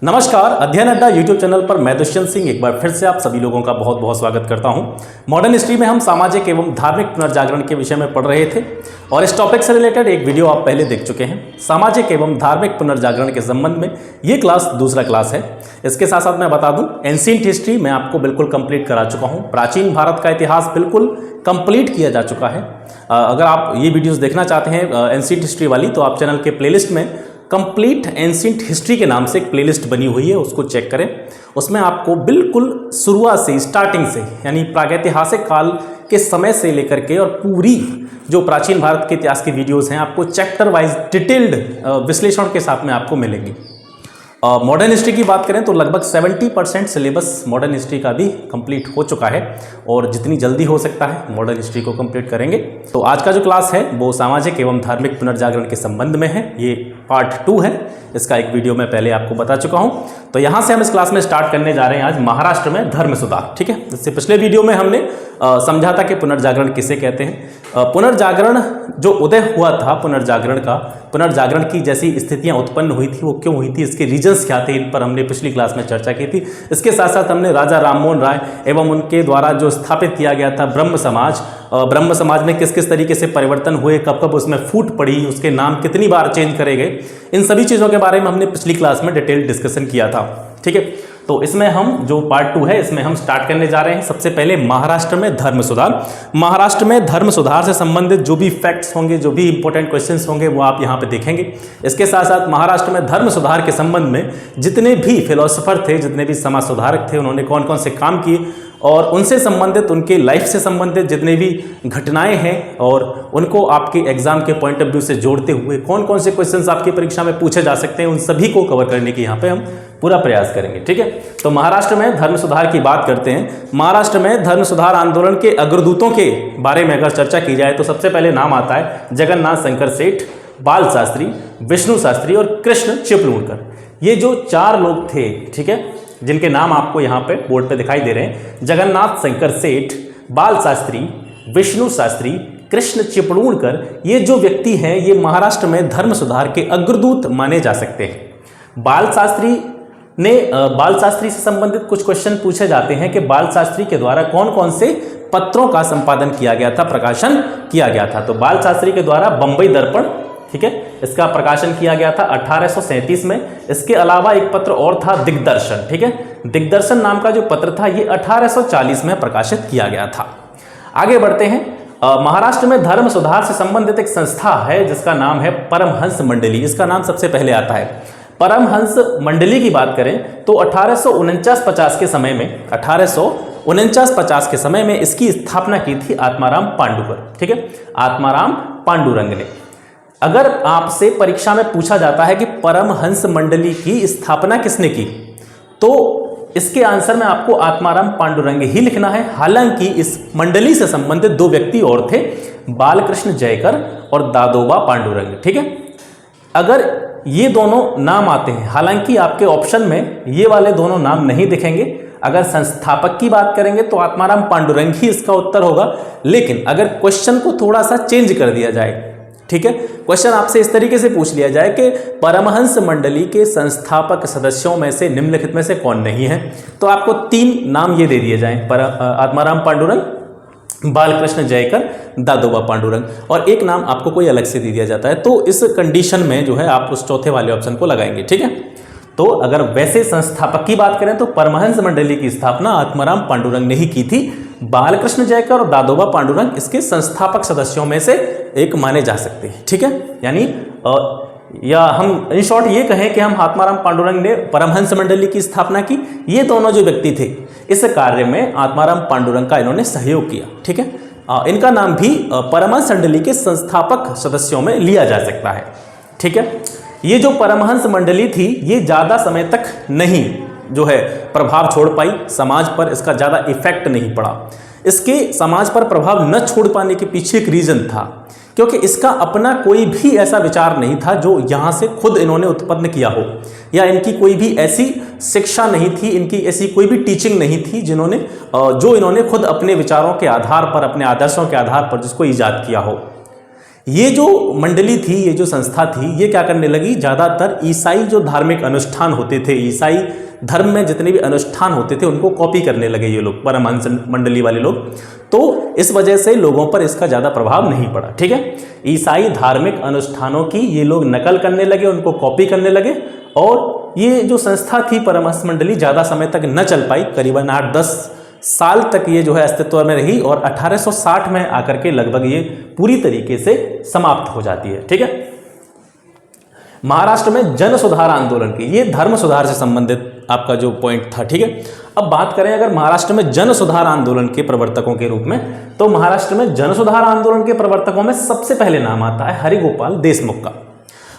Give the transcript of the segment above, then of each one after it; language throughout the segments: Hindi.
नमस्कार, अध्ययन अड्डा यूट्यूब चैनल पर मैं दुष्यंत सिंह एक बार फिर से आप सभी लोगों का बहुत बहुत स्वागत करता हूं। मॉडर्न हिस्ट्री में हम सामाजिक एवं धार्मिक पुनर्जागरण के विषय में पढ़ रहे थे और इस टॉपिक से रिलेटेड एक वीडियो आप पहले देख चुके हैं। सामाजिक एवं धार्मिक पुनर्जागरण के संबंध में ये क्लास दूसरा क्लास है। इसके साथ साथ मैं बता दूं, एंशिएंट हिस्ट्री मैं आपको बिल्कुल कंप्लीट करा चुका हूँ। प्राचीन भारत का इतिहास बिल्कुल कंप्लीट किया जा चुका है। अगर आप ये वीडियोज़ देखना चाहते हैं एंशिएंट हिस्ट्री वाली, तो आप चैनल के प्लेलिस्ट में कंप्लीट एंशिएंट हिस्ट्री के नाम से एक प्लेलिस्ट बनी हुई है, उसको चेक करें। उसमें आपको बिल्कुल शुरुआत से, स्टार्टिंग से, यानी प्रागैतिहासिक काल के समय से लेकर के और पूरी जो प्राचीन भारत के इतिहास की वीडियोस हैं आपको चैप्टर वाइज डिटेल्ड विश्लेषण के साथ में आपको मिलेंगी। मॉडर्न हिस्ट्री की बात करें तो लगभग 70% सिलेबस मॉडर्न हिस्ट्री का भी कंप्लीट हो चुका है और जितनी जल्दी हो सकता है मॉडर्न हिस्ट्री को कंप्लीट करेंगे। तो आज का जो क्लास है वो सामाजिक एवं धार्मिक पुनर्जागरण के संबंध में है। ये पार्ट 2 है। इसका एक वीडियो मैं पहले आपको बता चुका हूँ। तो यहाँ से हम इस क्लास में स्टार्ट करने जा रहे हैं आज महाराष्ट्र में धर्म सुधार। ठीक है, इससे पिछले वीडियो में हमने समझा था कि पुनर्जागरण किसे कहते हैं। पुनर्जागरण जो उदय हुआ था, पुनर्जागरण की जैसी स्थितियां उत्पन्न हुई थी वो क्यों हुई थी, इसके रीजंस क्या थे, इन पर हमने पिछली क्लास में चर्चा की थी। इसके साथ साथ हमने राजा राममोहन राय एवं उनके द्वारा जो स्थापित किया गया था ब्रह्म समाज में किस किस तरीके से परिवर्तन हुए, कब कब उसमें फूट पड़ी, उसके नाम कितनी बार चेंज करे गए, इन सभी चीज़ों के बारे में हमने पिछली क्लास में डिटेल डिस्कशन किया था। ठीक है, तो इसमें हम जो पार्ट 2 है इसमें हम स्टार्ट करने जा रहे हैं। सबसे पहले महाराष्ट्र में धर्म सुधार। महाराष्ट्र में धर्म सुधार से संबंधित जो भी फैक्ट्स होंगे, जो भी इंपॉर्टेंट क्वेश्चंस होंगे वो आप यहाँ पे देखेंगे। इसके साथ साथ महाराष्ट्र में धर्म सुधार के संबंध में जितने भी फिलोसोफर थे, जितने भी समाज सुधारक थे, उन्होंने कौन कौन से काम किए और उनसे संबंधित, उनके लाइफ से संबंधित जितने भी घटनाएं हैं और उनको आपके एग्जाम के पॉइंट ऑफ व्यू से जोड़ते हुए कौन कौन से क्वेश्चंस आपकी परीक्षा में पूछे जा सकते हैं, उन सभी को कवर करने की यहाँ पे हम पूरा प्रयास करेंगे। ठीक है, तो महाराष्ट्र में धर्म सुधार की बात करते हैं। महाराष्ट्र में धर्म सुधार आंदोलन के अग्रदूतों के बारे में अगर चर्चा की जाए तो सबसे पहले नाम आता है जगन्नाथ शंकर सेठ, बाल शास्त्री, विष्णु शास्त्री और कृष्ण चिपलूणकर। ये जो 4 लोग थे, ठीक है, जिनके नाम आपको यहाँ पे बोर्ड पे दिखाई दे रहे हैं, जगन्नाथ शंकर सेठ, बाल शास्त्री, विष्णु शास्त्री, कृष्ण चिपलूणकर, ये जो व्यक्ति हैं ये महाराष्ट्र में धर्म सुधार के अग्रदूत माने जा सकते हैं। बाल शास्त्री से संबंधित कुछ क्वेश्चन पूछे जाते हैं कि बाल शास्त्री के द्वारा कौन कौन से पत्रों का संपादन किया गया था, प्रकाशन किया गया था। तो बाल शास्त्री के द्वारा बंबई दर्पण, ठीक है, इसका प्रकाशन किया गया था 1837 में। इसके अलावा एक पत्र और था दिग्दर्शन। ठीक है, दिग्दर्शन नाम का जो पत्र था ये 1840 में प्रकाशित किया गया था। आगे बढ़ते हैं। महाराष्ट्र में धर्म सुधार से संबंधित एक संस्था है जिसका नाम है परमहंस मंडली। इसका नाम सबसे पहले आता है। परमहंस मंडली की बात करें तो 1849-50 के समय में, 1849-50 के समय में इसकी स्थापना की थी आत्माराम पांडुकर। ठीक है, आत्माराम पांडुरंग ने। अगर आपसे परीक्षा में पूछा जाता है कि परमहंस मंडली की स्थापना किसने की, तो इसके आंसर में आपको आत्माराम पांडुरंग ही लिखना है। हालांकि इस मंडली से संबंधित 2 व्यक्ति और थे, बालकृष्ण जयकर और दादोबा पांडुरंग। ठीक है, अगर ये दोनों नाम आते हैं, हालांकि आपके ऑप्शन में ये वाले दोनों नाम नहीं दिखेंगे। अगर संस्थापक की बात करेंगे तो आत्माराम पांडुरंग ही इसका उत्तर होगा। लेकिन अगर क्वेश्चन को थोड़ा सा चेंज कर दिया जाए, ठीक है, क्वेश्चन आपसे इस तरीके से पूछ लिया जाए कि परमहंस मंडली के संस्थापक सदस्यों में से निम्नलिखित में से कौन नहीं है, तो आपको 3 नाम ये दे दिए जाएं, आत्माराम पांडुरंग, बालकृष्ण जयकर, दादोबा पांडुरंग, और एक नाम आपको कोई अलग से दे दिया जाता है। तो इस कंडीशन में जो है आप उस चौथे वाले ऑप्शन को लगाएंगे। ठीक है, तो अगर वैसे संस्थापक की बात करें तो परमहंस मंडली की स्थापना आत्माराम पांडुरंग ने ही की थी। बालकृष्ण जयकर और दादोबा पांडुरंग इसके संस्थापक सदस्यों में से एक माने जा सकते हैं। ठीक है, यानी या हम इन शॉर्ट ये कहें कि हम आत्माराम पांडुरंग ने परमहंस मंडली की स्थापना की। ये दोनों जो व्यक्ति थे इस कार्य में आत्माराम पांडुरंग का इन्होंने सहयोग किया। ठीक है, इनका नाम भी परमहंस मंडली के संस्थापक सदस्यों में लिया जा सकता है। ठीक है, ये जो परमहंस मंडली थी ये ज़्यादा समय तक नहीं जो है प्रभाव छोड़ पाई, समाज पर इसका ज़्यादा इफेक्ट नहीं पड़ा। इसके समाज पर प्रभाव न छोड़ पाने के पीछे एक रीज़न था, क्योंकि इसका अपना कोई भी ऐसा विचार नहीं था जो यहाँ से खुद इन्होंने उत्पन्न किया हो, या इनकी कोई भी ऐसी शिक्षा नहीं थी, इनकी ऐसी कोई भी टीचिंग नहीं थी जो इन्होंने खुद अपने विचारों के आधार पर, अपने आदर्शों के आधार पर जिसको ईजाद किया हो। ये जो मंडली थी, ये जो संस्था थी, ये क्या करने लगी, ज़्यादातर ईसाई जो धार्मिक अनुष्ठान होते थे, ईसाई धर्म में जितने भी अनुष्ठान होते थे उनको कॉपी करने लगे ये लोग, परमहंस मंडली वाले लोग। तो इस वजह से लोगों पर इसका ज़्यादा प्रभाव नहीं पड़ा। ठीक है, ईसाई धार्मिक अनुष्ठानों की ये लोग नकल करने लगे, उनको कॉपी करने लगे, और ये जो संस्था थी परमहंस मंडली ज़्यादा समय तक न चल पाई, करीबन 8-10 साल तक ये जो है अस्तित्व में रही, और 1860 में आकर के लगभग ये पूरी तरीके से समाप्त हो जाती है। ठीक है, महाराष्ट्र में जन सुधार आंदोलन की, ये धर्म सुधार से संबंधित आपका जो पॉइंट था। ठीक है, अब बात करें अगर महाराष्ट्र में जन सुधार आंदोलन के प्रवर्तकों के रूप में, तो महाराष्ट्र में जन सुधार आंदोलन के प्रवर्तकों में सबसे पहले नाम आता है हरिगोपाल देशमुख का।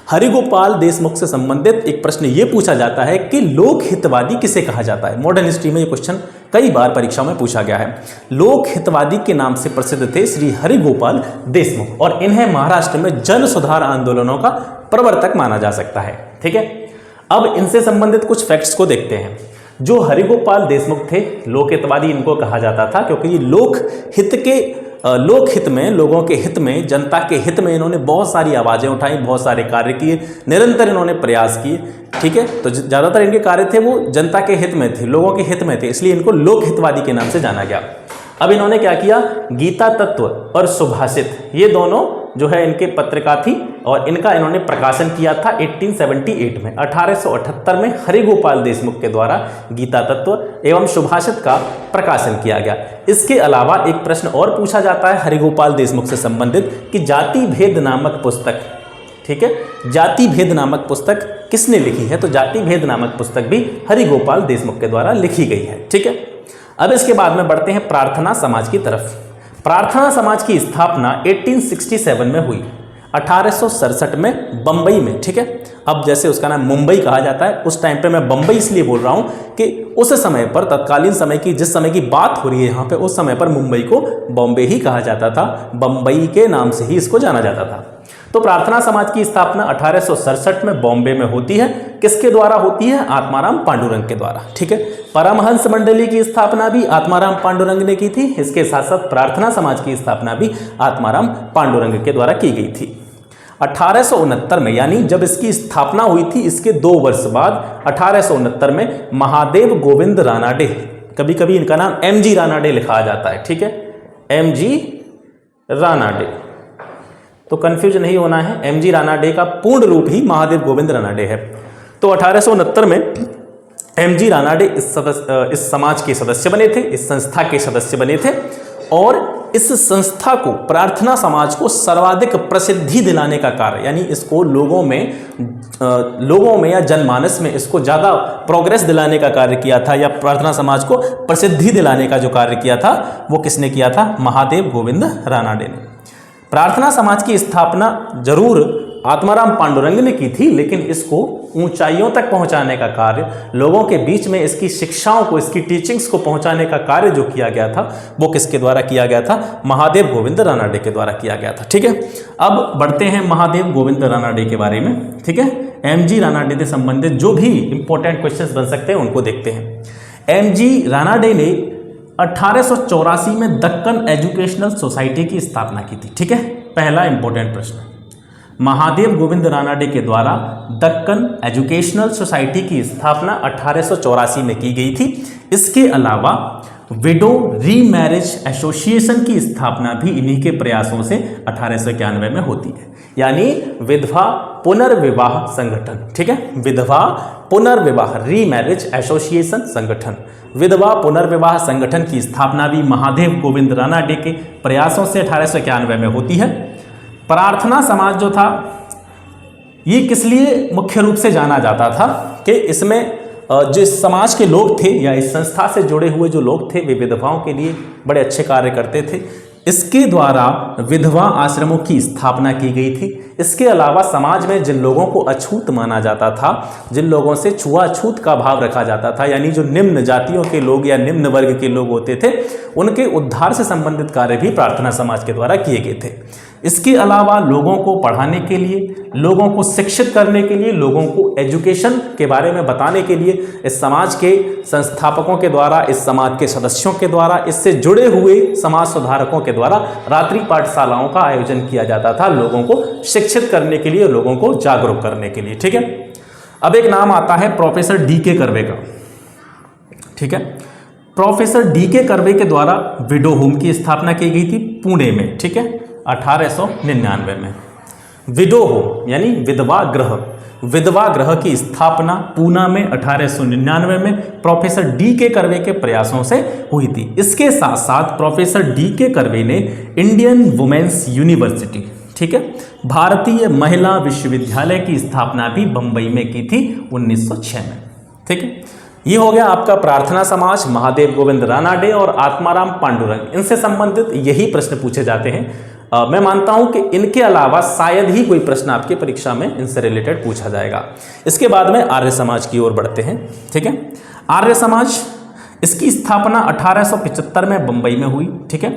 हरिगोपाल देशमुख से संबंधित एक प्रश्न ये पूछा जाता है कि लोक हितवादी किसे कहा जाता है। मॉडर्न हिस्ट्री में ये क्वेश्चन कई बार परीक्षाओं में पूछा गया है। लोक हितवादी के नाम से प्रसिद्ध थे श्री हरिगोपाल देशमुख, और इन्हें महाराष्ट्र में जन सुधार आंदोलनों का प्रवर्तक माना जा सकता है। ठीक है, अब इनसे संबंधित कुछ फैक्ट्स को देखते हैं। जो हरिगोपाल देशमुख थे, लोक हितवादी इनको कहा जाता था क्योंकि ये लोक हित में, लोगों के हित में, जनता के हित में इन्होंने बहुत सारी आवाज़ें उठाई, बहुत सारे कार्य किए, निरंतर इन्होंने प्रयास किए। ठीक है, तो ज़्यादातर इनके कार्य थे वो जनता के हित में थे, लोगों के हित में थे, इसलिए इनको लोक हितवादी के नाम से जाना गया। अब इन्होंने क्या किया, गीता तत्व और सुभाषित, ये दोनों जो है इनके पत्रिका थी, और इनका इन्होंने प्रकाशन किया था 1878 में। 1878 में हरिगोपाल देशमुख के द्वारा गीता तत्व एवं सुभाषित का प्रकाशन किया गया। इसके अलावा एक प्रश्न और पूछा जाता है हरिगोपाल देशमुख से संबंधित कि जाति भेद नामक पुस्तक, ठीक है, जाति भेद नामक पुस्तक किसने लिखी है, तो जाति भेद नामक पुस्तक भी हरिगोपाल देशमुख के द्वारा लिखी गई है। ठीक है, अब इसके बाद में बढ़ते हैं प्रार्थना समाज की तरफ। प्रार्थना समाज की स्थापना 1867 में हुई, 1867 में बम्बई में। ठीक है, अब जैसे उसका नाम मुंबई कहा जाता है, उस टाइम पे मैं बम्बई इसलिए बोल रहा हूँ कि उस समय पर, तत्कालीन समय की, जिस समय की बात हो रही है यहाँ पे, उस समय पर मुंबई को बॉम्बे ही कहा जाता था, बम्बई के नाम से ही इसको जाना जाता था। तो प्रार्थना समाज की स्थापना 1867 में बॉम्बे में होती है। किसके द्वारा होती है, आत्माराम पांडुरंग के द्वारा। ठीक है, परमहंस मंडली की स्थापना भी आत्माराम पांडुरंग ने की थी, इसके साथ साथ प्रार्थना समाज की स्थापना भी आत्माराम पांडुरंग के द्वारा की गई थी। 1869 में, यानी जब इसकी स्थापना हुई थी इसके 2 वर्ष बाद 1869 में महादेव गोविंद रानाडे, कभी कभी इनका नाम MG रानाडे लिखा जाता है। ठीक है, MG रानाडे, तो कंफ्यूज नहीं होना है, MG रानाडे का पूर्ण रूप ही महादेव गोविंद रानाडे है। तो 1869 में MG रानाडे इस समाज के सदस्य बने थे, इस संस्था के सदस्य बने थे, और इस संस्था को, प्रार्थना समाज को सर्वाधिक प्रसिद्धि दिलाने का कार्य, यानी इसको लोगों में या जनमानस में इसको ज़्यादा प्रोग्रेस दिलाने का कार्य किया था, या प्रार्थना समाज को प्रसिद्धि दिलाने का जो कार्य किया था वो किसने किया था, महादेव गोविंद रानाडे ने। प्रार्थना समाज की स्थापना जरूर आत्माराम पांडुरंग ने की थी, लेकिन इसको ऊंचाइयों तक पहुंचाने का कार्य, लोगों के बीच में इसकी शिक्षाओं को, इसकी टीचिंग्स को पहुंचाने का कार्य जो किया गया था वो किसके द्वारा किया गया था, महादेव गोविंद रानाडे के द्वारा किया गया था। ठीक है, अब बढ़ते हैं महादेव गोविंद रानाडे के बारे में। ठीक है, MG रानाडे से संबंधित जो भी इंपॉर्टेंट क्वेश्चंस बन सकते हैं उनको देखते हैं। MG रानाडे ने 1884 में दक्कन एजुकेशनल सोसाइटी की स्थापना की थी। ठीक है, पहला इंपॉर्टेंट प्रश्न, महादेव गोविंद रानाडे के द्वारा दक्कन एजुकेशनल सोसाइटी की स्थापना 1884 में की गई थी। इसके अलावा विडो रीमैरिज एसोसिएशन की स्थापना भी इन्हीं के प्रयासों से 1891 में होती है, यानी विधवा पुनर्विवाह संगठन। ठीक है, विधवा पुनर्विवाह, रीमैरिज एसोसिएशन संगठन, विधवा पुनर्विवाह संगठन की स्थापना भी महादेव गोविंद रानाडे के प्रयासों से 1891 में होती है। प्रार्थना समाज जो था ये किस लिए मुख्य रूप से जाना जाता था कि इसमें जो इस समाज के लोग थे, या इस संस्था से जुड़े हुए जो लोग थे, वे विधवाओं के लिए बड़े अच्छे कार्य करते थे। इसके द्वारा विधवा आश्रमों की स्थापना की गई थी। इसके अलावा समाज में जिन लोगों को अछूत माना जाता था, जिन लोगों से छुआछूत का भाव रखा जाता था, यानी जो निम्न जातियों के लोग या निम्न वर्ग के लोग होते थे, उनके उद्धार से संबंधित कार्य भी प्रार्थना समाज के द्वारा किए गए थे। इसके अलावा लोगों को पढ़ाने के लिए, लोगों को शिक्षित करने के लिए, लोगों को एजुकेशन के बारे में बताने के लिए इस समाज के संस्थापकों के द्वारा, इस समाज के सदस्यों के द्वारा, इससे जुड़े हुए समाज सुधारकों के द्वारा रात्रि पाठशालाओं का आयोजन किया जाता था, लोगों को शिक्षित करने के लिए, लोगों को जागरूक करने के लिए। ठीक है, अब एक नाम आता है प्रोफेसर D.K. कर्वे का। ठीक है, प्रोफेसर D.K. कर्वे के द्वारा विडो होम की स्थापना की गई थी पुणे में। ठीक है, 1899 में। विडो होम यानी विधवा गृह की स्थापना पूना में 1899 में प्रोफेसर D.K. कर्वे के प्रयासों से हुई थी। इसके साथ साथ प्रोफेसर D.K. कर्वे ने इंडियन वुमेन्स यूनिवर्सिटी, ठीक है, भारतीय महिला विश्वविद्यालय की स्थापना भी बंबई में की थी 1906 में। ठीक है, ये हो गया आपका प्रार्थना समाज, महादेव गोविंद रानाडे और आत्माराम पांडुरंग। इनसे संबंधित यही प्रश्न पूछे जाते हैं। मैं मानता हूं कि इनके अलावा शायद ही कोई प्रश्न आपकी परीक्षा में इनसे रिलेटेड पूछा जाएगा। इसके बाद में आर्य समाज की ओर बढ़ते हैं। ठीक है, आर्य समाज, इसकी स्थापना 1875 में बंबई में हुई। ठीक है,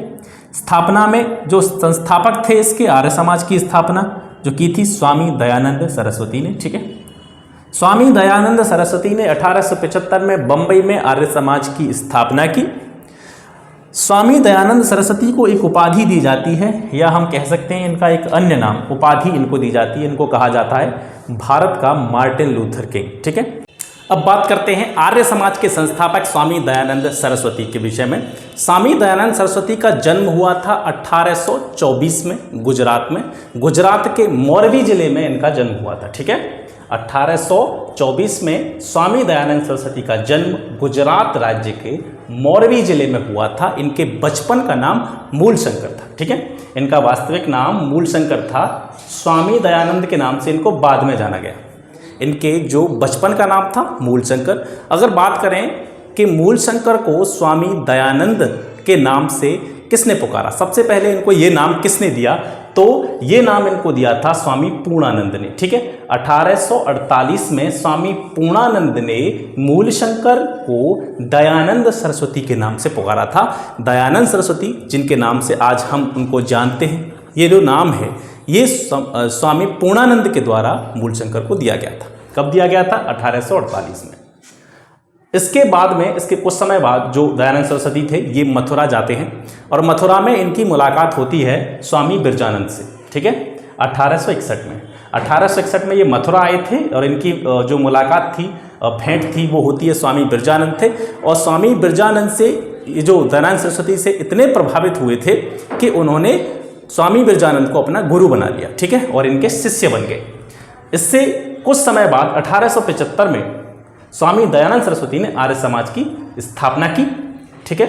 स्थापना में जो संस्थापक थे इसके, आर्य समाज की स्थापना जो की थी स्वामी दयानंद सरस्वती ने। ठीक है, स्वामी दयानंद सरस्वती ने 1875 में बंबई में आर्य समाज की स्थापना की। स्वामी दयानंद सरस्वती को एक उपाधि दी जाती है, या हम कह सकते हैं इनका एक अन्य नाम, उपाधि इनको दी जाती है। इनको कहा जाता है भारत का मार्टिन लूथर किंग। ठीक है, अब बात करते हैं आर्य समाज के संस्थापक स्वामी दयानंद सरस्वती के विषय में। स्वामी दयानंद सरस्वती का जन्म हुआ था 1824 में गुजरात में। गुजरात के मोरबी जिले में इनका जन्म हुआ था। ठीक है, 1824 में स्वामी दयानंद सरस्वती का जन्म गुजरात राज्य के मोरबी जिले में हुआ था। इनके बचपन का नाम मूलशंकर था। ठीक है, इनका वास्तविक नाम मूलशंकर था, स्वामी दयानंद के नाम से इनको बाद में जाना गया। इनके जो बचपन का नाम था मूलशंकर। अगर बात करें कि मूलशंकर को स्वामी दयानंद के नाम से किसने पुकारा, सबसे पहले इनको ये नाम किसने दिया, तो ये नाम इनको दिया था स्वामी पूर्णानंद ने। ठीक है, 1848 में स्वामी पूर्णानंद ने मूलशंकर को दयानंद सरस्वती के नाम से पुकारा था। दयानंद सरस्वती जिनके नाम से आज हम उनको जानते हैं, ये जो नाम है ये स्वामी पूर्णानंद के द्वारा मूलशंकर को दिया गया था। कब दिया गया था? 1848 में। इसके बाद में, इसके कुछ समय बाद जो दयानंद सरस्वती थे ये मथुरा जाते हैं और मथुरा में इनकी मुलाकात होती है स्वामी बिरजानंद से। ठीक है, 1861 में। 1861 में ये मथुरा आए थे और इनकी जो मुलाकात थी, भेंट थी, वो होती है स्वामी बिरजानंद थे। और स्वामी बिरजानंद से ये जो दयानंद सरस्वती से इतने प्रभावित हुए थे कि उन्होंने स्वामी बिरजानंद को अपना गुरु बना लिया। ठीक है, और इनके शिष्य बन गए। इससे कुछ समय बाद 1875 में स्वामी दयानंद सरस्वती ने आर्य समाज की स्थापना की। ठीक है,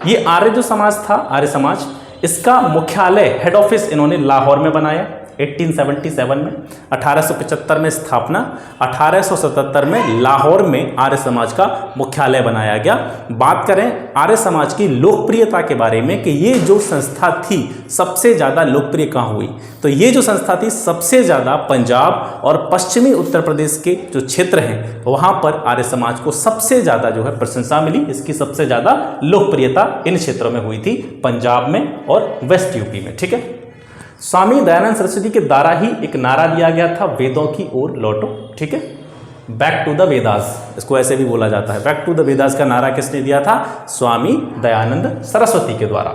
ये आर्य जो समाज था, आर्य समाज, इसका मुख्यालय, हेड ऑफिस इन्होंने लाहौर में बनाया 1877 में। 1875 में स्थापना, 1877 में लाहौर में आर्य समाज का मुख्यालय बनाया गया। बात करें आर्य समाज की लोकप्रियता के बारे में कि ये जो संस्था थी सबसे ज़्यादा लोकप्रिय कहाँ हुई, तो ये जो संस्था थी सबसे ज़्यादा पंजाब और पश्चिमी उत्तर प्रदेश के जो क्षेत्र हैं वहाँ पर आर्य समाज को सबसे ज़्यादा जो है प्रशंसा मिली। इसकी सबसे ज़्यादा लोकप्रियता इन क्षेत्रों में हुई थी, पंजाब में और वेस्ट यूपी में। ठीक है, स्वामी दयानंद सरस्वती के द्वारा ही एक नारा दिया गया था, वेदों की ओर लौटो। ठीक है, बैक टू द वेदास, इसको ऐसे भी बोला जाता है। बैक टू द वेदास का नारा किसने दिया था? स्वामी दयानंद सरस्वती के द्वारा।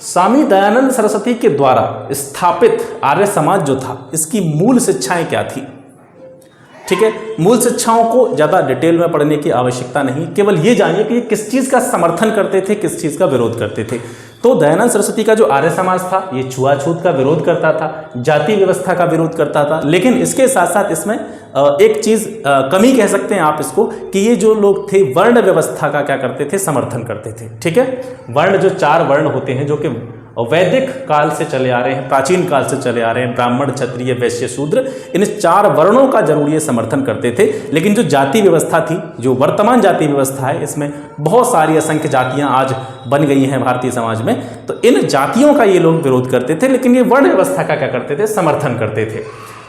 स्वामी दयानंद सरस्वती के द्वारा स्थापित आर्य समाज जो था, इसकी मूल शिक्षाएं क्या थी? ठीक है, मूल शिक्षाओं को ज़्यादा डिटेल में पढ़ने की आवश्यकता नहीं, केवल ये जानिए कि ये किस चीज़ का समर्थन करते थे, किस चीज़ का विरोध करते थे। तो दयानंद सरस्वती का जो आर्य समाज था ये छुआछूत का विरोध करता था, जाति व्यवस्था का विरोध करता था, लेकिन इसके साथ साथ इसमें एक चीज़ कमी कह सकते हैं आप इसको, कि ये जो लोग थे वर्ण व्यवस्था का क्या करते थे? समर्थन करते थे। ठीक है, वर्ण जो 4 वर्ण होते हैं जो कि और वैदिक काल से चले आ रहे हैं, प्राचीन काल से चले आ रहे हैं ब्राह्मण, क्षत्रिय, वैश्य, शूद्र, इन 4 वर्णों का जरूर ये समर्थन करते थे। लेकिन जो जाति व्यवस्था थी, जो वर्तमान जाति व्यवस्था है, इसमें बहुत सारी असंख्य जातियां आज बन गई हैं भारतीय समाज में, तो इन जातियों का ये लोग विरोध करते थे, लेकिन ये वर्ण व्यवस्था का क्या करते थे, समर्थन करते थे।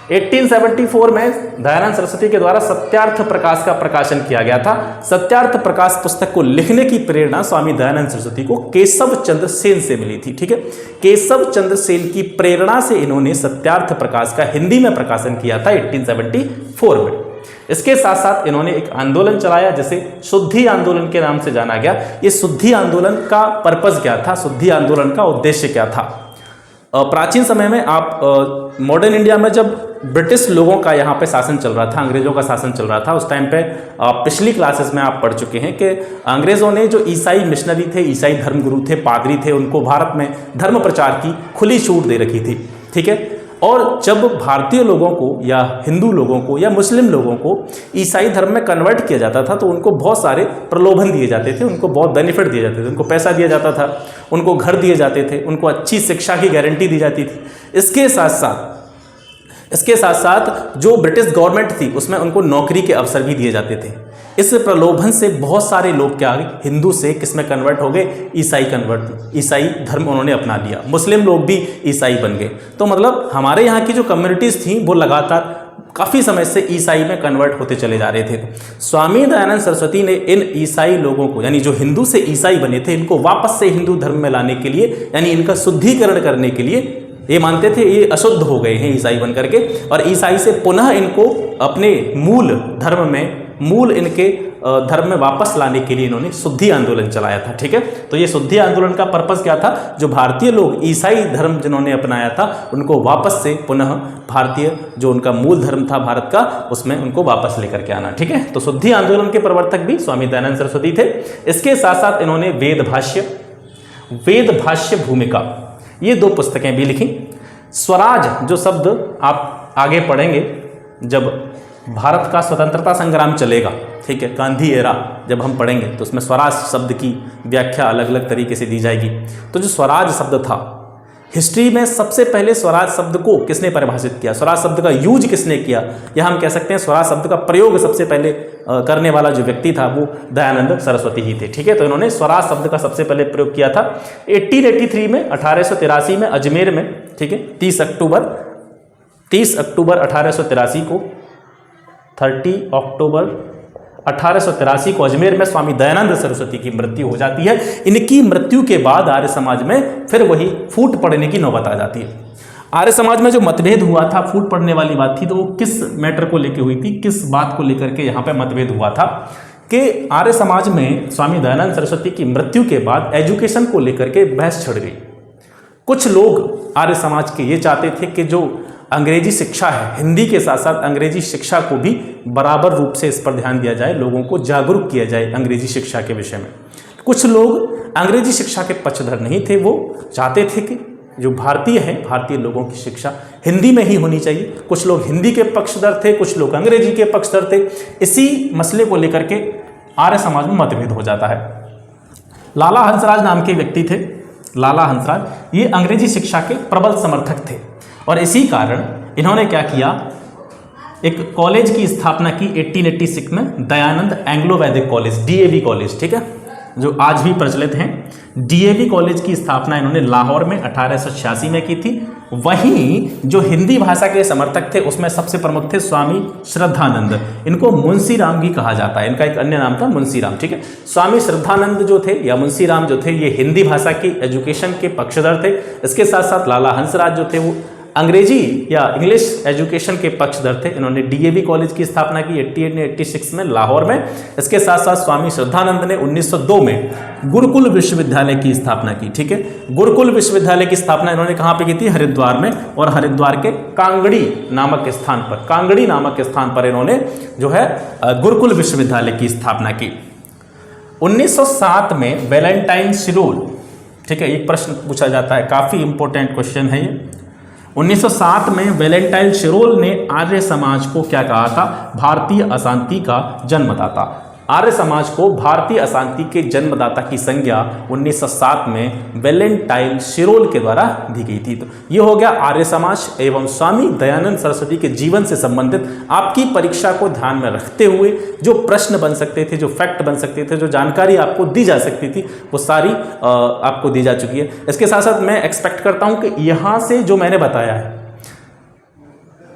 1874 में दयानंद सरस्वती के द्वारा सत्यार्थ प्रकाश का प्रकाशन किया गया था। सत्यार्थ प्रकाश पुस्तक को लिखने की प्रेरणा स्वामी दयानंद सरस्वती को केशव चंद्र सेन से मिली थी। ठीक है, केशव चंद्र सेन की प्रेरणा से इन्होंने सत्यार्थ प्रकाश का हिंदी में प्रकाशन किया था 1874 में। इसके साथ साथ इन्होंने एक आंदोलन चलाया जिसे शुद्धि आंदोलन के नाम से जाना गया। ये शुद्धि आंदोलन का पर्पस क्या था, शुद्धि आंदोलन का उद्देश्य क्या था? प्राचीन समय में आप मॉडर्न इंडिया में जब ब्रिटिश लोगों का यहाँ पे शासन चल रहा था, अंग्रेजों का शासन चल रहा था, उस टाइम पे पिछली क्लासेस में आप पढ़ चुके हैं कि अंग्रेजों ने जो ईसाई मिशनरी थे, ईसाई धर्मगुरु थे, पादरी थे, उनको भारत में धर्म प्रचार की खुली छूट दे रखी थी। ठीक है, और जब भारतीय लोगों को या हिंदू लोगों को या मुस्लिम लोगों को ईसाई धर्म में कन्वर्ट किया जाता था तो उनको बहुत सारे प्रलोभन दिए जाते थे, उनको बहुत बेनिफिट दिए जाते थे, उनको पैसा दिया जाता था, उनको घर दिए जाते थे, उनको अच्छी शिक्षा की गारंटी दी जाती थी। इसके साथ साथ जो ब्रिटिश गवर्नमेंट थी उसमें उनको नौकरी के अवसर भी दिए जाते थे। इस प्रलोभन से बहुत सारे लोग क्या गए, हिंदू से किसमें कन्वर्ट हो गए, ईसाई धर्म उन्होंने अपना लिया। मुस्लिम लोग भी ईसाई बन गए। तो मतलब हमारे यहाँ की जो कम्युनिटीज़ थी वो लगातार काफ़ी समय से ईसाई में कन्वर्ट होते चले जा रहे थे। स्वामी दयानंद सरस्वती ने इन ईसाई लोगों को, यानी जो हिंदू से ईसाई बने थे, इनको वापस से हिंदू धर्म में लाने के लिए, यानी इनका शुद्धिकरण करने के लिए, ये मानते थे ये अशुद्ध हो गए हैं ईसाई बन करके, और ईसाई से पुनः इनको अपने मूल इनके धर्म में वापस लाने के लिए इन्होंने शुद्धि आंदोलन चलाया था। ठीक है, तो ये शुद्धि आंदोलन का पर्पस क्या था, जो भारतीय लोग ईसाई धर्म जिन्होंने अपनाया था उनको वापस से पुनः भारतीय जो उनका मूल धर्म था भारत का, उसमें उनको वापस लेकर के आना। ठीक है, तो शुद्धि आंदोलन के प्रवर्तक भी स्वामी दयानंद सरस्वती थे। इसके साथ साथ इन्होंने वेद भाष्य भूमिका, ये 2 पुस्तकें भी लिखी। स्वराज जो शब्द आप आगे पढ़ेंगे जब भारत का स्वतंत्रता संग्राम चलेगा, ठीक है, गांधी एरा जब हम पढ़ेंगे तो उसमें स्वराज शब्द की व्याख्या अलग अलग तरीके से दी जाएगी। तो जो स्वराज शब्द था, हिस्ट्री में सबसे पहले स्वराज शब्द को किसने परिभाषित किया, स्वराज शब्द का यूज किसने किया, या हम कह सकते हैं स्वराज शब्द का प्रयोग सबसे पहले करने वाला जो व्यक्ति था वो दयानंद सरस्वती ही थे। ठीक है, तो इन्होंने स्वराज शब्द का सबसे पहले प्रयोग किया था 1883 में, 1883 में अजमेर में। ठीक है, 30 अक्टूबर 1883 को 30 अक्टूबर 1883 को अजमेर में स्वामी दयानंद सरस्वती की मृत्यु हो जाती है। इनकी मृत्यु के बाद आर्य समाज में फिर वही फूट पड़ने की नौबत आ जाती है। आर्य समाज में जो मतभेद हुआ था, फूट पड़ने वाली बात थी, तो वो किस मैटर को लेकर हुई थी, किस बात को लेकर के यहाँ पे मतभेद हुआ था कि आर्य समाज में स्वामी दयानंद सरस्वती की मृत्यु के बाद एजुकेशन को लेकर के बहस छिड़ गई। कुछ लोग आर्य समाज के ये चाहते थे कि जो अंग्रेजी शिक्षा है, हिंदी के साथ साथ अंग्रेजी शिक्षा को भी बराबर रूप से इस पर ध्यान दिया जाए, लोगों को जागरूक किया जाए अंग्रेजी शिक्षा के विषय में। कुछ लोग अंग्रेजी शिक्षा के पक्षधर नहीं थे, वो चाहते थे कि जो भारतीय हैं, भारतीय लोगों की शिक्षा हिंदी में ही होनी चाहिए। कुछ लोग हिंदी के पक्षधर थे, कुछ लोग अंग्रेजी के पक्षधर थे। इसी मसले को लेकर के आर्य समाज में मतभेद हो जाता है। लाला हंसराज नाम के व्यक्ति थे, लाला हंसराज, ये अंग्रेजी शिक्षा के प्रबल समर्थक थे और इसी कारण इन्होंने क्या किया, एक कॉलेज की स्थापना की 1886 में, दयानंद एंग्लो वैदिक कॉलेज, DAV कॉलेज, ठीक है, जो आज भी प्रचलित हैं। DAV कॉलेज की स्थापना इन्होंने लाहौर में 1886 में की थी। वहीं जो हिंदी भाषा के समर्थक थे उसमें सबसे प्रमुख थे स्वामी श्रद्धानंद, इनको मुंशी राम भी कहा जाता है, इनका एक अन्य नाम था मुंशी राम। ठीक है, स्वामी श्रद्धानंद जो थे या मुंशी राम जो थे, ये हिंदी भाषा की एजुकेशन के पक्षधर थे। इसके साथ साथ लाला हंसराज जो थे वो अंग्रेजी या इंग्लिश एजुकेशन के पक्षधर थे। इन्होंने DAV कॉलेज की स्थापना की 1886 में लाहौर में। इसके साथ साथ स्वामी श्रद्धानंद ने 1902 में गुरुकुल विश्वविद्यालय की स्थापना की। ठीक है, गुरुकुल विश्वविद्यालय की स्थापना इन्होंने कहाँ पे की थी, हरिद्वार में, और हरिद्वार के कांगड़ी नामक स्थान पर इन्होंने जो है गुरुकुल विश्वविद्यालय की स्थापना की। 1907 में वैलेंटाइन शिरोल, ठीक है, एक प्रश्न पूछा जाता है, काफी इंपॉर्टेंट क्वेश्चन है ये। 1907 में वैलेंटाइन शिरोल ने आर्य समाज को क्या कहा था, भारतीय अशांति का जन्मदाता। आर्य समाज को भारतीय अशांति के जन्मदाता की संज्ञा 1907 में वैलेंटाइन शिरोल के द्वारा दी गई थी। तो ये हो गया आर्य समाज एवं स्वामी दयानंद सरस्वती के जीवन से संबंधित आपकी परीक्षा को ध्यान में रखते हुए जो प्रश्न बन सकते थे, जो फैक्ट बन सकते थे, जो जानकारी आपको दी जा सकती थी, वो सारी आपको दी जा चुकी है। इसके साथ साथ मैं एक्सपेक्ट करता हूं कि यहां से जो मैंने बताया है,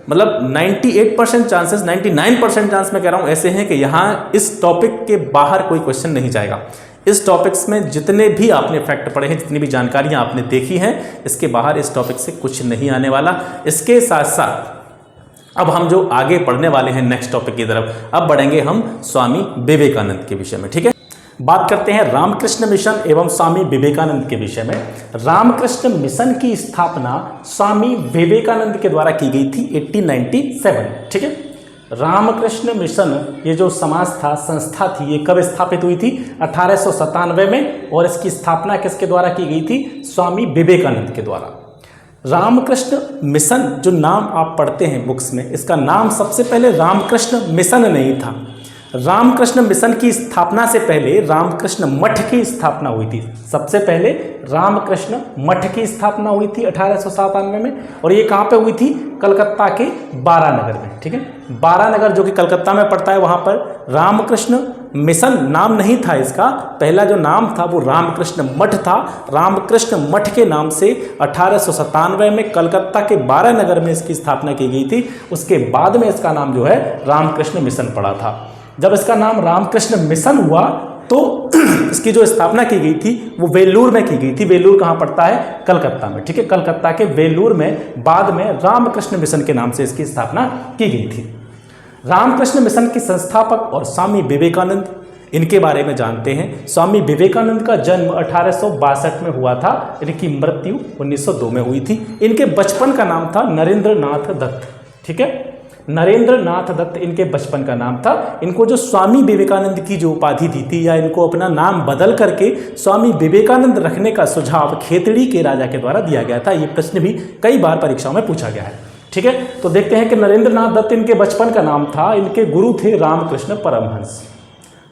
मतलब 98% चांसेस, 99% चांस मैं कह रहा हूं ऐसे हैं कि यहां इस टॉपिक के बाहर कोई क्वेश्चन नहीं जाएगा। इस टॉपिक्स में जितने भी आपने फैक्ट पढ़े हैं, जितनी भी जानकारियां आपने देखी हैं, इसके बाहर इस टॉपिक से कुछ नहीं आने वाला। इसके साथ साथ अब हम जो आगे पढ़ने वाले हैं नेक्स्ट टॉपिक की तरफ, अब बढ़ेंगे हम स्वामी विवेकानंद के विषय में। ठीक है, बात करते हैं रामकृष्ण मिशन एवं स्वामी विवेकानंद के विषय में। रामकृष्ण मिशन की स्थापना स्वामी विवेकानंद के द्वारा की गई थी 1897। ठीक है, रामकृष्ण मिशन ये जो समाज था, संस्था थी, ये कब स्थापित हुई थी? 1897 में। और इसकी स्थापना किसके द्वारा की गई थी? स्वामी विवेकानंद के द्वारा। रामकृष्ण मिशन जो नाम आप पढ़ते हैं बुक्स में, इसका नाम सबसे पहले रामकृष्ण मिशन नहीं था। रामकृष्ण मिशन की स्थापना से पहले रामकृष्ण मठ की स्थापना हुई थी। सबसे पहले रामकृष्ण मठ की स्थापना हुई थी 1897 में, और ये कहाँ पे हुई थी? कलकत्ता के बारानगर में। ठीक है, बारानगर जो कि कलकत्ता में पड़ता है, वहाँ पर रामकृष्ण मिशन नाम नहीं था इसका। पहला जो नाम था वो रामकृष्ण मठ था। रामकृष्ण मठ के नाम से 1897 में कलकत्ता के बारानगर में इसकी स्थापना की गई थी। उसके बाद में इसका नाम जो है रामकृष्ण मिशन पड़ा था। जब इसका नाम रामकृष्ण मिशन हुआ तो इसकी जो स्थापना की गई थी वो वेल्लूर में की गई थी। वेल्लूर कहाँ पड़ता है? कलकत्ता में। ठीक है, कलकत्ता के वेल्लूर में बाद में रामकृष्ण मिशन के नाम से इसकी स्थापना की गई थी। रामकृष्ण मिशन के संस्थापक और स्वामी विवेकानंद, इनके बारे में जानते हैं। स्वामी विवेकानंद का जन्म 1862 में हुआ था, इनकी मृत्यु 1902 में हुई थी। इनके बचपन का नाम था नरेंद्र नाथ दत्त। ठीक है, नरेंद्र नाथ दत्त इनके बचपन का नाम था। इनको जो स्वामी विवेकानंद की जो उपाधि दी थी, या इनको अपना नाम बदल करके स्वामी विवेकानंद रखने का सुझाव खेतड़ी के राजा के द्वारा दिया गया था। ये प्रश्न भी कई बार परीक्षाओं में पूछा गया है। ठीक है, तो देखते हैं कि नरेंद्र नाथ दत्त इनके बचपन का नाम था। इनके गुरु थे रामकृष्ण परमहंस।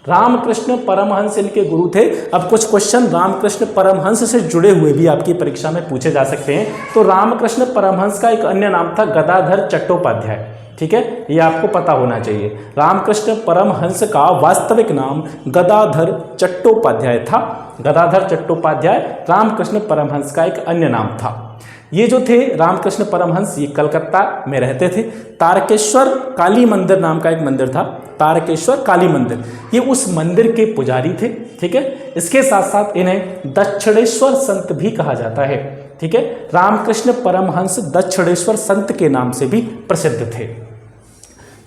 रामकृष्ण परमहंस इनके गुरु थे। अब कुछ क्वेश्चन रामकृष्ण परमहंस से जुड़े हुए भी आपकी परीक्षा में पूछे जा सकते हैं। तो रामकृष्ण परमहंस का एक अन्य नाम था गदाधर चट्टोपाध्याय। ठीक है, ये आपको पता होना चाहिए। रामकृष्ण परमहंस का वास्तविक नाम गदाधर चट्टोपाध्याय था। गदाधर चट्टोपाध्याय रामकृष्ण परमहंस का एक अन्य नाम था। ये जो थे रामकृष्ण परमहंस, ये कलकत्ता में रहते थे। तारकेश्वर काली मंदिर नाम का एक मंदिर था, तारकेश्वर काली मंदिर, ये उस मंदिर के पुजारी थे। ठीक है, इसके साथ साथ इन्हें दक्षिणेश्वर संत भी कहा जाता है। ठीक है, रामकृष्ण परमहंस दक्षिणेश्वर संत के नाम से भी प्रसिद्ध थे।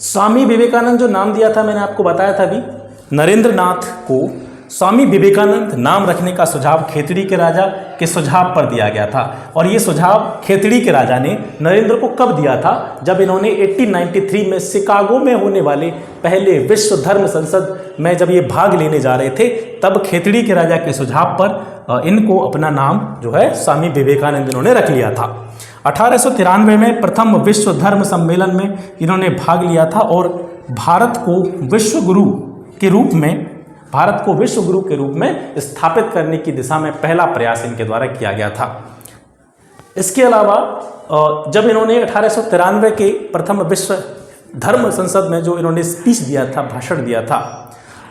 स्वामी विवेकानंद जो नाम दिया था, मैंने आपको बताया था अभी, नरेंद्र नाथ को स्वामी विवेकानंद नाम रखने का सुझाव खेतड़ी के राजा के सुझाव पर दिया गया था। और ये सुझाव खेतड़ी के राजा ने नरेंद्र को कब दिया था? जब इन्होंने 1893 में शिकागो में होने वाले पहले विश्व धर्म संसद में जब ये भाग लेने जा रहे थे, तब खेतड़ी के राजा के सुझाव पर इनको अपना नाम जो है स्वामी विवेकानंद इन्होंने रख लिया था। 1893 में प्रथम विश्व धर्म सम्मेलन में इन्होंने भाग लिया था और भारत को विश्व गुरु के रूप में स्थापित करने की दिशा में पहला प्रयास इनके द्वारा किया गया था। इसके अलावा जब इन्होंने 1893 के प्रथम विश्व धर्म संसद में जो इन्होंने स्पीच दिया था, भाषण दिया था,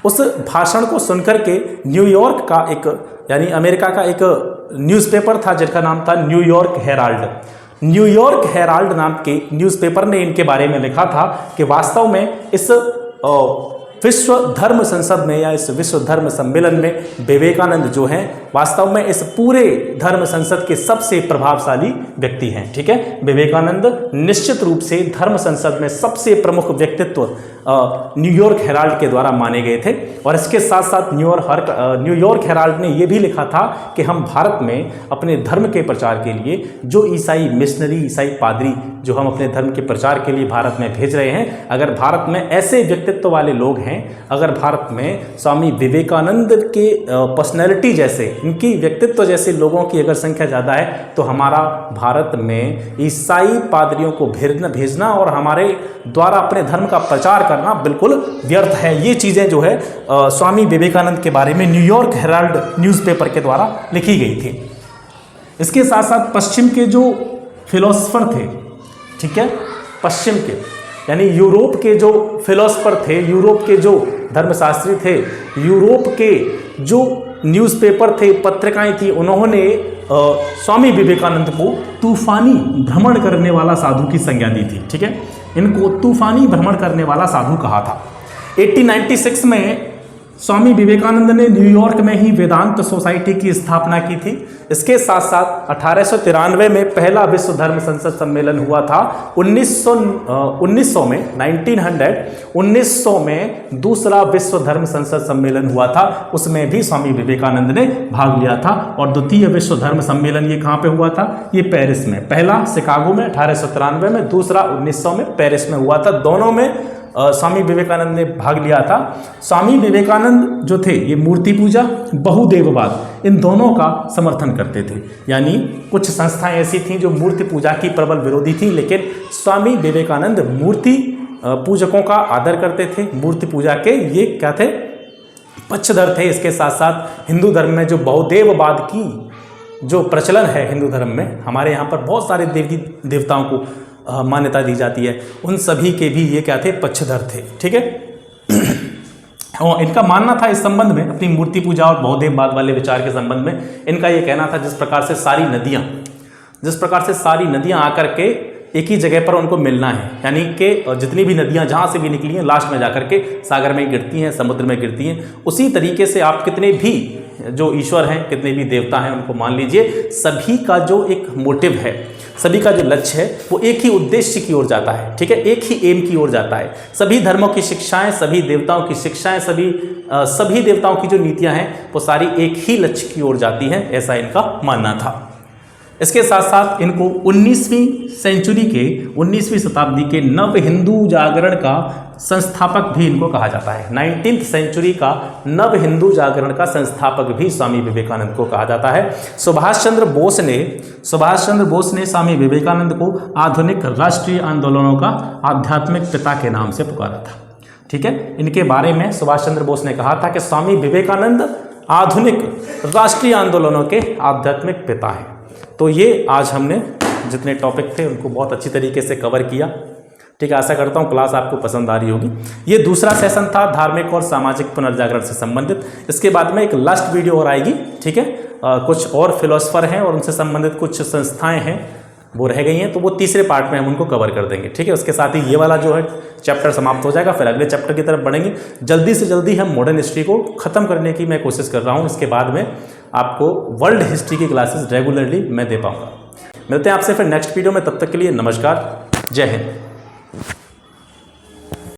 उस भाषण को सुनकर के न्यूयॉर्क का एक, यानी अमेरिका का एक न्यूज़पेपर था जिसका नाम था न्यूयॉर्क हेराल्ड। न्यूयॉर्क हेराल्ड नाम के न्यूज़पेपर ने इनके बारे में लिखा था कि वास्तव में इस विश्व धर्म संसद में या इस विश्व धर्म सम्मेलन में विवेकानंद जो हैं वास्तव में इस पूरे धर्म संसद के सबसे प्रभावशाली व्यक्ति हैं। ठीक है, विवेकानंद निश्चित रूप से धर्म संसद में सबसे प्रमुख व्यक्तित्व न्यूयॉर्क हेराल्ड के द्वारा माने गए थे। और इसके साथ साथ न्यूयॉर्क हेराल्ड ने यह भी लिखा था कि हम भारत में अपने धर्म के प्रचार के लिए जो ईसाई मिशनरी, ईसाई पादरी जो हम अपने धर्म के प्रचार के लिए भारत में भेज रहे हैं, अगर भारत में ऐसे व्यक्तित्व वाले लोग हैं, अगर भारत में स्वामी विवेकानंद के पर्सनैलिटी जैसे, इनकी व्यक्तित्व जैसे लोगों की अगर संख्या ज़्यादा है, तो हमारा भारत में ईसाई पादरियों को भेजना और हमारे द्वारा अपने धर्म का प्रचार करना बिल्कुल व्यर्थ है। ये चीज़ें जो है स्वामी विवेकानंद के बारे में न्यूयॉर्क हेराल्ड न्यूज़पेपर के द्वारा लिखी गई थी। इसके साथ साथ पश्चिम के जो फिलोसफर थे, ठीक है, पश्चिम के यानी यूरोप के जो फिलोसफर थे, यूरोप के जो धर्मशास्त्री थे, यूरोप के जो न्यूज़पेपर थे, पत्रिकाएं थी, उन्होंने स्वामी विवेकानंद को तूफानी भ्रमण करने वाला साधु की संज्ञा दी थी। ठीक है, इनको तूफानी भ्रमण करने वाला साधु कहा था। 1896 में स्वामी विवेकानंद ने न्यूयॉर्क में ही वेदांत सोसाइटी की स्थापना की थी। इसके साथ साथ 1893 में पहला विश्व धर्म संसद सम्मेलन हुआ था। 1900 में दूसरा विश्व धर्म संसद सम्मेलन हुआ था, उसमें भी स्वामी विवेकानंद ने भाग लिया था। और द्वितीय विश्व धर्म सम्मेलन ये कहाँ पे हुआ था? ये पेरिस में। पहला शिकागो में 1893 में, दूसरा 1900 में पेरिस में हुआ था। दोनों में स्वामी विवेकानंद ने भाग लिया था। स्वामी विवेकानंद जो थे ये मूर्ति पूजा, बहुदेववाद, इन दोनों का समर्थन करते थे। यानी कुछ संस्थाएं ऐसी थीं जो मूर्ति पूजा की प्रबल विरोधी थीं, लेकिन स्वामी विवेकानंद मूर्ति पूजकों का आदर करते थे। मूर्ति पूजा के ये क्या थे? पक्षधर थे। इसके साथ साथ हिंदू धर्म में जो बहुदेववाद की जो प्रचलन है हिंदू धर्म में, हमारे यहाँ पर बहुत सारे देवी देवताओं को मान्यता दी जाती है, उन सभी के भी ये क्या थे? पक्षधर थे। ठीक है, और इनका मानना था इस संबंध में, अपनी मूर्ति पूजा और बहुदेववाद वाले विचार के संबंध में इनका ये कहना था, जिस प्रकार से सारी नदियां आकर के एक ही जगह पर उनको मिलना है, यानी कि जितनी भी नदियां जहाँ से भी निकली हैं लास्ट में जाकर के सागर में गिरती हैं, समुद्र में गिरती हैं। उसी तरीके से आप कितने भी जो ईश्वर हैं, कितने भी देवता हैं, उनको मान लीजिए, सभी का जो एक मोटिव है, सभी का जो लक्ष्य है, वो एक ही उद्देश्य की ओर जाता है। ठीक है, एक ही एम की ओर जाता है। सभी धर्मों की शिक्षाएं, सभी देवताओं की शिक्षाएं, सभी देवताओं की जो नीतियां हैं, वो सारी एक ही लक्ष्य की ओर जाती हैं, ऐसा इनका मानना था। इसके साथ साथ इनको 19वीं शताब्दी के नव हिंदू जागरण का संस्थापक भी इनको कहा जाता है। 19th सेंचुरी का नव हिंदू जागरण का संस्थापक भी स्वामी विवेकानंद को कहा जाता है। सुभाष चंद्र बोस ने स्वामी विवेकानंद को आधुनिक राष्ट्रीय आंदोलनों का आध्यात्मिक पिता के नाम से पुकारा था। ठीक है, इनके बारे में सुभाष चंद्र बोस ने कहा था कि स्वामी विवेकानंद आधुनिक राष्ट्रीय आंदोलनों के आध्यात्मिक पिता हैं। तो ये आज हमने जितने टॉपिक थे उनको बहुत अच्छी तरीके से कवर किया। ठीक है, आशा करता हूँ क्लास आपको पसंद आ रही होगी। ये दूसरा सेशन था धार्मिक और सामाजिक पुनर्जागरण से संबंधित। इसके बाद में एक लास्ट वीडियो और आएगी। ठीक है, कुछ और फिलोसफर हैं और उनसे संबंधित कुछ संस्थाएं हैं वो रह गई हैं, तो वो तीसरे पार्ट में हम उनको कवर कर देंगे। ठीक है, उसके साथ ही ये वाला जो है चैप्टर समाप्त हो जाएगा, फिर अगले चैप्टर की तरफ बढ़ेंगे। जल्दी से जल्दी हम मॉडर्न हिस्ट्री को ख़त्म करने की मैं कोशिश कर रहा हूँ। इसके बाद में आपको वर्ल्ड हिस्ट्री की क्लासेस रेगुलरली मैं दे पाऊँगा। मिलते हैं आपसे फिर नेक्स्ट वीडियो में, तब तक के लिए नमस्कार, जय हिंद।